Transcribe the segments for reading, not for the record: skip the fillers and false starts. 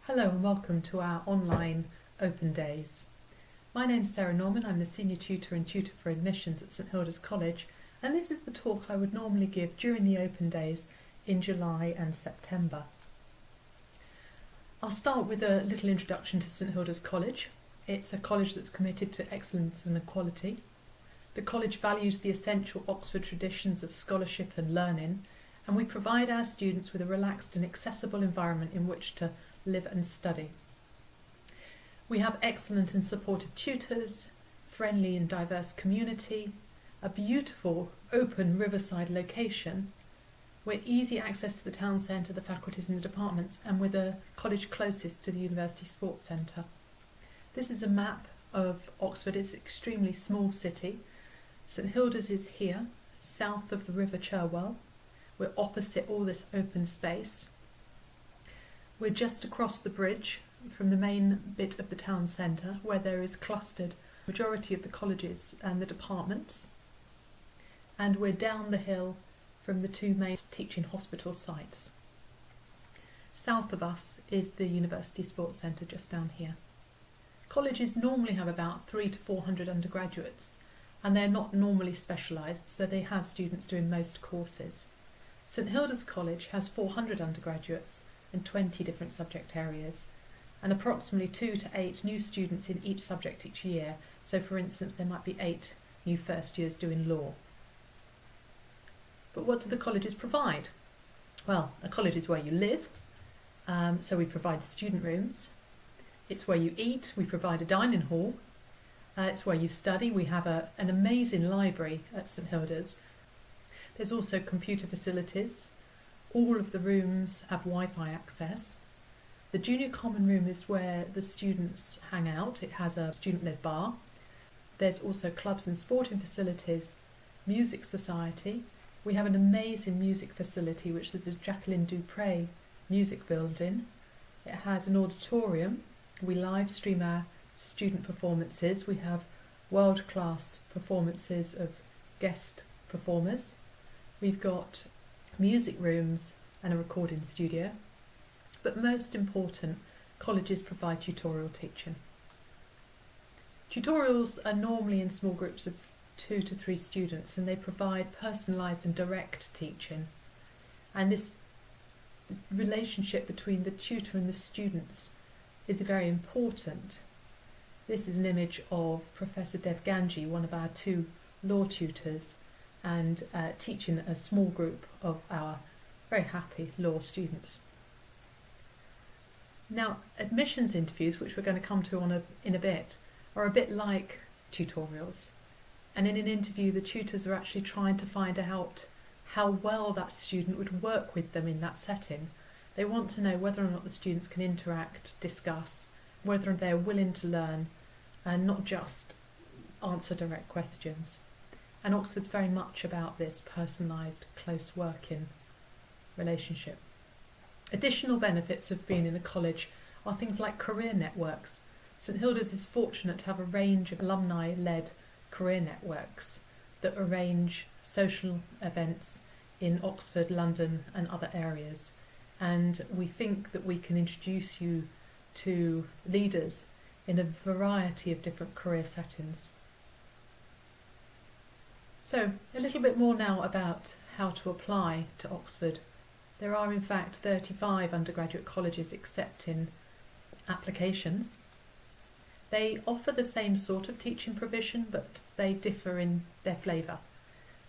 Hello and welcome to our online open days. My name's Sarah Norman, I'm the Senior Tutor and Tutor for Admissions at St Hilda's College, and this is the talk I would normally give during the open days in July and September. I'll start with a little introduction to St Hilda's College. It's a college that's committed to excellence and equality. The college values the essential Oxford traditions of scholarship and learning, and we provide our students with a relaxed and accessible environment in which to live and study. We have excellent and supportive tutors, friendly and diverse community, a beautiful open riverside location. We're easy access to the town centre, the faculties and the departments, and we're the college closest to the University Sports Centre. This is a map of Oxford. It's an extremely small city. St Hilda's is here, south of the River Cherwell. We're opposite all this open space. We're just across the bridge from the main bit of the town centre where there is clustered majority of the colleges and the departments. And we're down the hill from the two main teaching hospital sites. South of us is the University Sports Centre just down here. Colleges normally have about 300 to 400 undergraduates, and they're not normally specialised, so they have students doing most courses. St Hilda's College has 400 undergraduates and 20 different subject areas, and approximately 2 to 8 new students in each subject each year. So for instance, there might be 8 new first years doing law. But what do the colleges provide? Well, a college is where you live, so we provide student rooms. It's where you eat, we provide a dining hall. It's where you study. We have an amazing library at St Hilda's. There's also computer facilities. All of the rooms have Wi-Fi access. The junior common room is where the students hang out. It has a student-led bar. There's also clubs and sporting facilities, music society. We have an amazing music facility, which is the Jacqueline Dupre music building. It has an auditorium. We live stream our student performances. We have world-class performances of guest performers. We've got music rooms and a recording studio. But most important, colleges provide tutorial teaching. Tutorials are normally in small groups of 2 to 3 students, and they provide personalised and direct teaching. And this relationship between the tutor and the students is very important. This is an image of Professor Dev Ganji, one of our 2 law tutors, and teaching a small group of our very happy law students. Now, admissions interviews, which we're going to come to in a bit, are a bit like tutorials. And in an interview, the tutors are actually trying to find out how well that student would work with them in that setting. They want to know whether or not the students can interact, discuss, whether they're willing to learn, and not just answer direct questions. And Oxford's very much about this personalised, close working relationship. Additional benefits of being in a college are things like career networks. St Hilda's is fortunate to have a range of alumni-led career networks that arrange social events in Oxford, London and other areas. And we think that we can introduce you to leaders in a variety of different career settings. So, a little bit more now about how to apply to Oxford. There are in fact 35 undergraduate colleges accepting applications. They offer the same sort of teaching provision, but they differ in their flavour.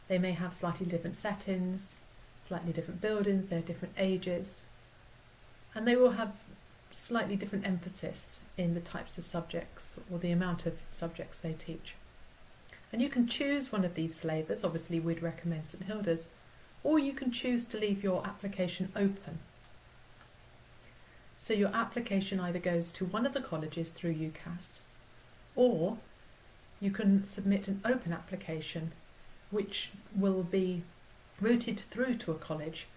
They may have slightly different settings, slightly different buildings, they're different ages, and they will have slightly different emphasis in the types of subjects or the amount of subjects they teach. And you can choose one of these flavours. Obviously we'd recommend St Hilda's, or you can choose to leave your application open. So your application either goes to one of the colleges through UCAS, or you can submit an open application which will be routed through to a college,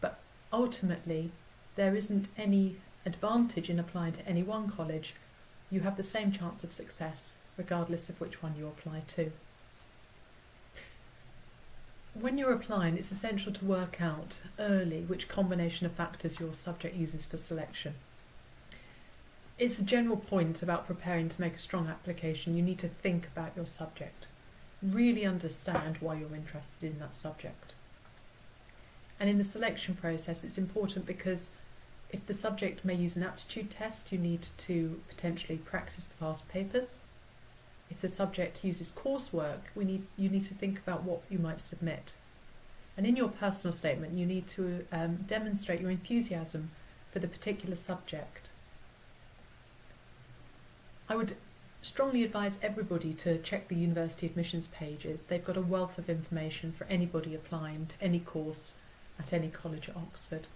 but ultimately there isn't any advantage in applying to any one college. You have the same chance of success regardless of which one you apply to. When you're applying, it's essential to work out early which combination of factors your subject uses for selection. It's a general point about preparing to make a strong application. You need to think about your subject. Really understand why you're interested in that subject. And in the selection process, it's important because if the subject may use an aptitude test, you need to potentially practice the past papers. If the subject uses coursework, you need to think about what you might submit. And in your personal statement, you need to demonstrate your enthusiasm for the particular subject. I would strongly advise everybody to check the university admissions pages. They've got a wealth of information for anybody applying to any course at any college at Oxford.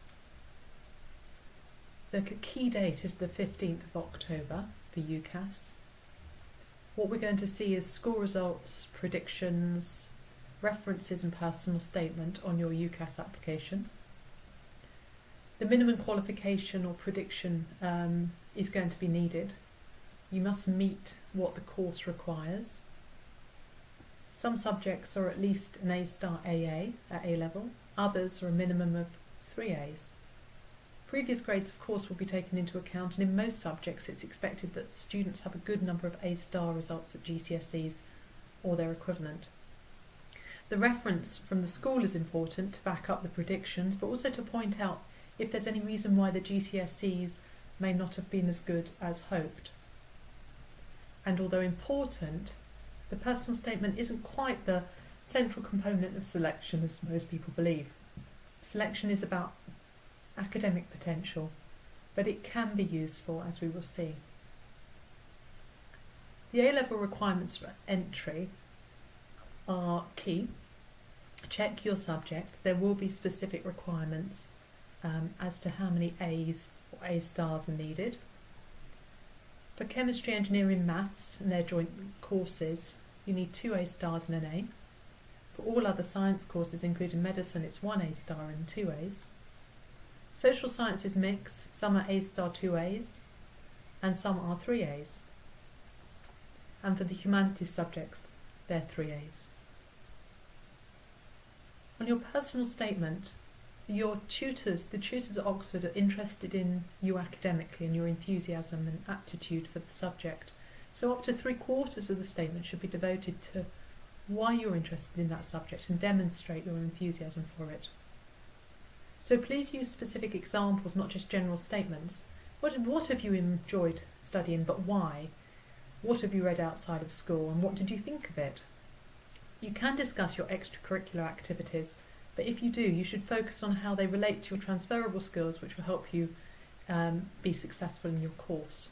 The key date is the 15th of October for UCAS. What we're going to see is school results, predictions, references and personal statement on your UCAS application. The minimum qualification or prediction is going to be needed. You must meet what the course requires. Some subjects are at least an A-star AA at A-level, others are a minimum of 3 A's. Previous grades, of course, will be taken into account, and in most subjects it's expected that students have a good number of A-star results at GCSEs or their equivalent. The reference from the school is important to back up the predictions, but also to point out if there's any reason why the GCSEs may not have been as good as hoped. And although important, the personal statement isn't quite the central component of selection as most people believe. Selection is about academic potential, but it can be useful, as we will see. The A-level requirements for entry are key. Check your subject. There will be specific requirements as to how many A's or A-stars are needed. For chemistry, engineering, maths and their joint courses, you need 2 A-stars and an A. For all other science courses, including medicine, it's 1 A-star and 2 A's. Social sciences mix, some are A-star 2 A's and some are 3 A's. And for the humanities subjects, they're 3 A's. On your personal statement, the tutors at Oxford are interested in you academically and your enthusiasm and aptitude for the subject. So up to 3/4 of the statement should be devoted to why you're interested in that subject and demonstrate your enthusiasm for it. So please use specific examples, not just general statements. What have you enjoyed studying, but why? What have you read outside of school, and what did you think of it? You can discuss your extracurricular activities, but if you do, you should focus on how they relate to your transferable skills, which will help you be successful in your course.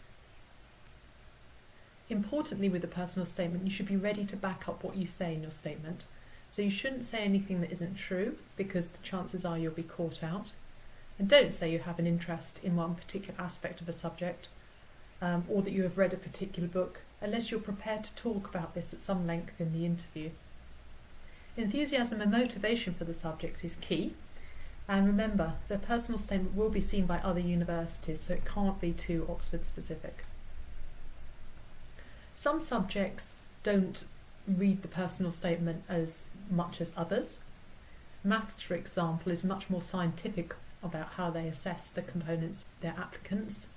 Importantly, with a personal statement, you should be ready to back up what you say in your statement. So you shouldn't say anything that isn't true, because the chances are you'll be caught out. And don't say you have an interest in one particular aspect of a subject, or that you have read a particular book, unless you're prepared to talk about this at some length in the interview. Enthusiasm and motivation for the subjects is key. And remember, the personal statement will be seen by other universities, so it can't be too Oxford specific. Some subjects don't read the personal statement as much as others. Maths, for example, is much more scientific about how they assess the components of their applicants.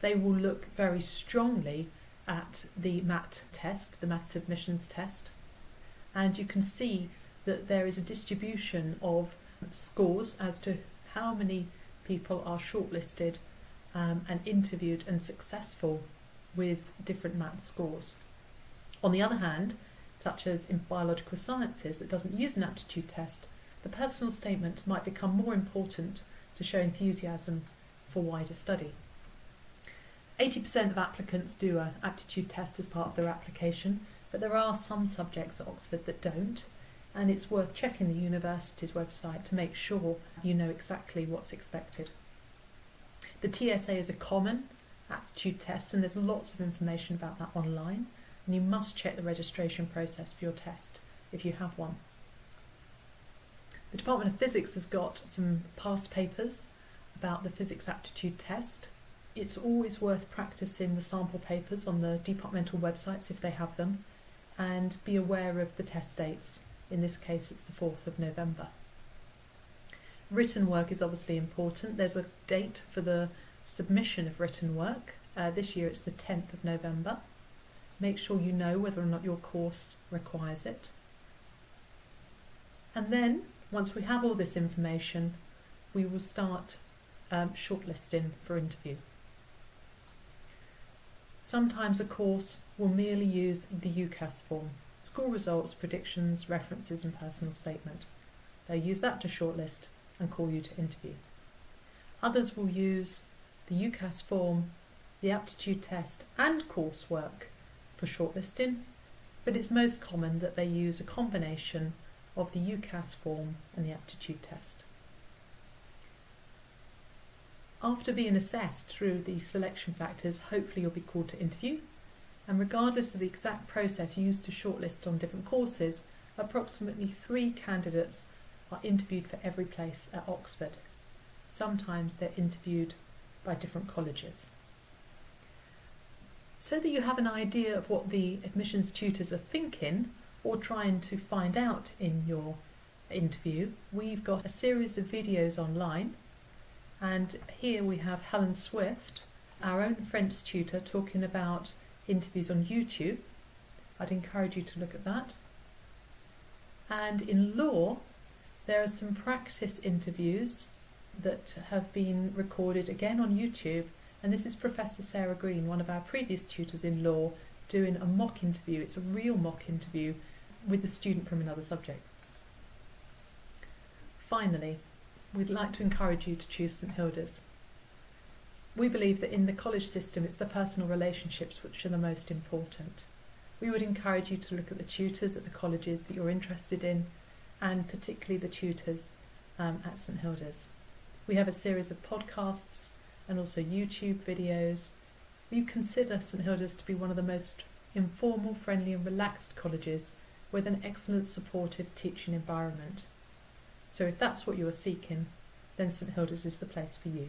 They will look very strongly at the MAT test, the Maths Admissions Test, and you can see that there is a distribution of scores as to how many people are shortlisted and interviewed and successful with different maths scores. On the other hand, such as in biological sciences that doesn't use an aptitude test, the personal statement might become more important to show enthusiasm for wider study. 80% of applicants do an aptitude test as part of their application, but there are some subjects at Oxford that don't, and it's worth checking the university's website to make sure you know exactly what's expected. The TSA is a common aptitude test, and there's lots of information about that online, and you must check the registration process for your test if you have one. The Department of Physics has got some past papers about the physics aptitude test. It's always worth practicing the sample papers on the departmental websites if they have them, and be aware of the test dates. In this case, it's the 4th of November. Written work is obviously important. There's a date for the submission of written work, This year it's the 10th of November. Make sure you know whether or not your course requires it. And then, once we have all this information, we will start shortlisting for interview. Sometimes a course will merely use the UCAS form, school results, predictions, references and personal statement. They'll use that to shortlist and call you to interview. Others will use the UCAS form, the Aptitude Test and coursework for shortlisting, but it's most common that they use a combination of the UCAS form and the Aptitude Test. After being assessed through the selection factors, hopefully you'll be called to interview, and regardless of the exact process used to shortlist on different courses, approximately 3 candidates are interviewed for every place at Oxford. Sometimes they're interviewed by different colleges. So that you have an idea of what the admissions tutors are thinking or trying to find out in your interview, we've got a series of videos online. And here we have Helen Swift, our own French tutor, talking about interviews on YouTube. I'd encourage you to look at that. And in law, there are some practice interviews that have been recorded again on YouTube. And this is Professor Sarah Green, one of our previous tutors in law, doing a mock interview. It's a real mock interview with a student from another subject. Finally, we'd like to encourage you to choose St Hilda's. We believe that in the college system it's the personal relationships which are the most important. We would encourage you to look at the tutors at the colleges that you're interested in, and particularly the tutors at St Hilda's. We have a series of podcasts and also YouTube videos. We consider St Hilda's to be one of the most informal, friendly and relaxed colleges with an excellent supportive teaching environment. So if that's what you are seeking, then St Hilda's is the place for you.